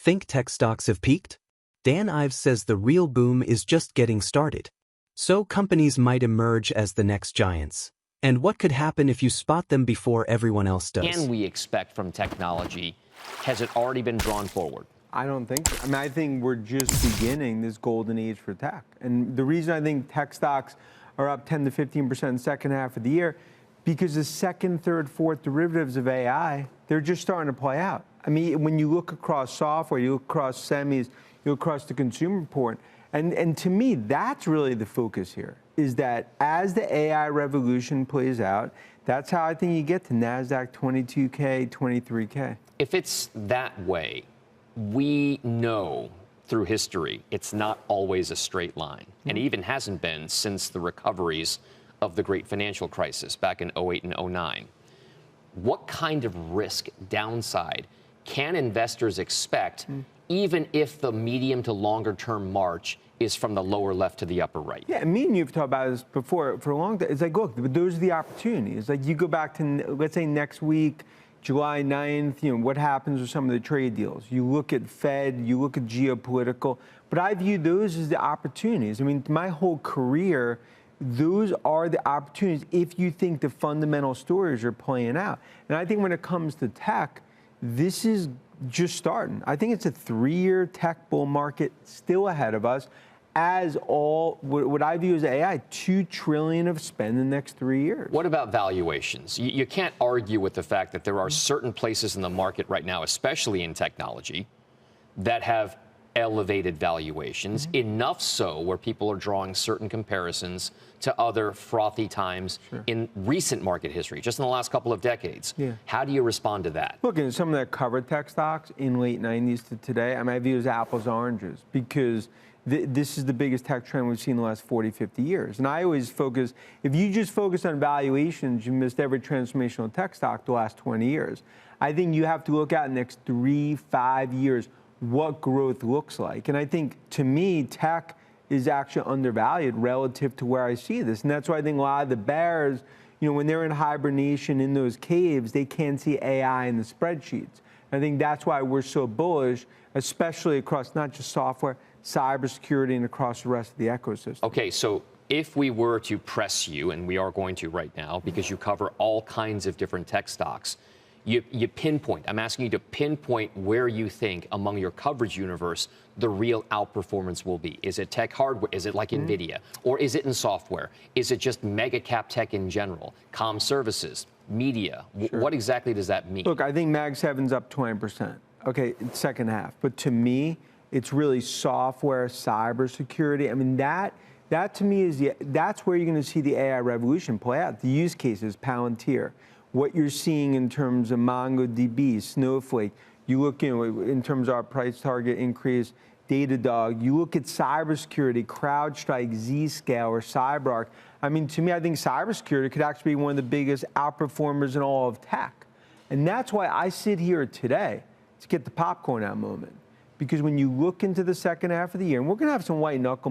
Think tech stocks have peaked? Dan Ives says the real boom is just getting started. So companies might emerge as the next giants. And what could happen if you spot them before everyone else does? Can we expect from technology? Has it already been drawn forward? I don't think so. I mean, I think we're just beginning this golden age for tech. And the reason I think tech stocks are up 10 to 15% in the second half of the year, because the second, third, fourth derivatives of AI, they're just starting to play out. I mean, when you look across software, you look across semis, you look across the consumer report, and to me, that's really the focus here, is that as the AI revolution plays out, that's how I think you get to NASDAQ 22K, 23K. If it's that way, we know through history it's not always a straight line, and even hasn't been since the recoveries of the great financial crisis back in 08 and 09. What kind of risk downside can investors expect, even if the medium to longer term march is from the lower left to the upper right? Yeah, me and you've talked about this before for a long time. It's like, look, those are the opportunities. Like, you go back to, let's say, next week, July 9th, what happens with some of the trade deals? You look at Fed, you look at geopolitical, but I view those as the opportunities. I mean, my whole career, those are the opportunities if you think the fundamental stories are playing out. And I think when it comes to tech, this is just starting. I think it's a 3-year tech bull market still ahead of us, as all what I view as AI, $2 trillion of spend in the next 3 years. What about valuations? You can't argue with the fact that there are certain places in the market right now, especially in technology, that have elevated valuations, enough so where people are drawing certain comparisons to other frothy times in recent market history, just in the last couple of decades. How do you respond to that? Look, in some of the covered tech stocks in late 90s to today, I mean, I view it as apples oranges, because this is the biggest tech trend we've seen in the last 40, 50 years. And I always focus, if you just focus on valuations, you missed every transformational tech stock the last 20 years. I think you have to look at the next 3, 5 years what growth looks like. And I think, to me, tech is actually undervalued relative to where I see this. And that's why I think a lot of the bears, when they're in hibernation in those caves, they can't see AI in the spreadsheets. I think that's why we're so bullish, especially across not just software, cybersecurity, and across the rest of the ecosystem. Okay, so if we were to press you, and we are going to right now, because you cover all kinds of different tech stocks, you pinpoint, I'm asking you to pinpoint where you think among your coverage universe the real outperformance will be. Is it tech hardware? Is it like NVIDIA? Or is it in software? Is it just mega cap tech in general? Comm services, media? What exactly does that mean? Look, I think Mag 7's up 20%. Okay, second half. But to me, it's really software, cybersecurity. I mean, that to me that's where you're going to see the AI revolution play out. The use cases, Palantir, what you're seeing in terms of MongoDB, Snowflake. You look in terms of our price target increase, Datadog. You look at cybersecurity, CrowdStrike, Zscaler, or CyberArk. I mean, to me, I think cybersecurity could actually be one of the biggest outperformers in all of tech. And that's why I sit here today to get the popcorn out moment. Because when you look into the second half of the year, and we're going to have some white knuckle